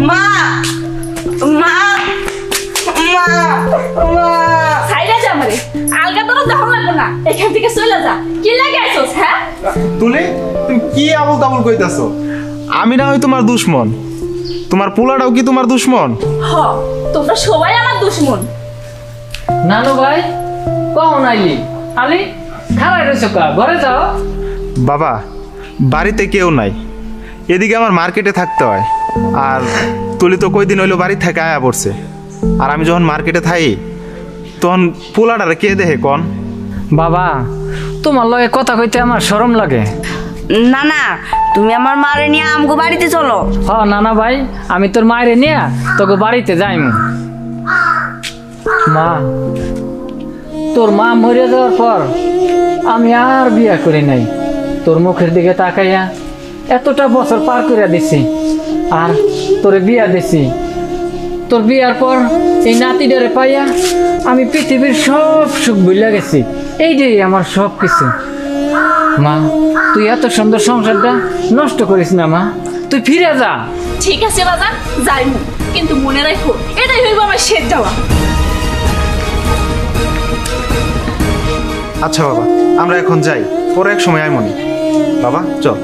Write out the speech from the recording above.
মা মা মা মা সাইডে যা আমারে আলগা তোর যাও লাগবে না এখান থেকে চলে যা কি লাগে আইছস হ্যাঁ তুলি তুমি কি আবল তাবল কইতাছো? আমি না হয় তোমার দুশমন, তোমার পোলাটাও কি তোমার দুশমন? হ তোমরা সবাই আমার দুশমন। নানু ভাই কখন আইলি? আলি খারাই রয়েছ কা, ঘরে যাও। বাবা বাড়িতে কেউ নাই, এদিকে আমার মার্কেটে থাকতে হয়। আর তুলি তো কয়দিন হইলো বাড়ি থেকে আয়া পড়ছে। আর আমি যখন মার্কেটে থাকি তখন পোলাটারে কে দেখে কন? বাবা তোমার লগে কথা কইতে আমার শরম লাগে। না না, তুমি আমার মারে নিয়ে আমগো বাড়িতে চলো। হ নানা ভাই, আমি তোর মায়েরে নিয়ে তোকে বাড়িতে যাইমু। মা, তোর মা মরে যাওয়ার পর আমি আর বিয়া করি নাই। তোর মুখের দিকে তাকাইয়া এতটা বছর পার করে দিছি, আর তোরে বিয়া দিছি। তোর বিয়ার পর এই নাতিটারে পাইয়া আমি পৃথিবীর সব সুখ ভুলে গেছি। এইটাই আমার সব কিছু। মা, তুই এত সুন্দর সংসারটা নষ্ট করিস না মা, তুই ফিরে যা। ঠিক আছে বাজান যাইমু, কিন্তু মনে রাখো এটাই হইব আমার শেষ যাওয়া। আচ্ছা বাবা, আমরা এখন যাই, পরে এক সময় আইমনি। বাবা চল।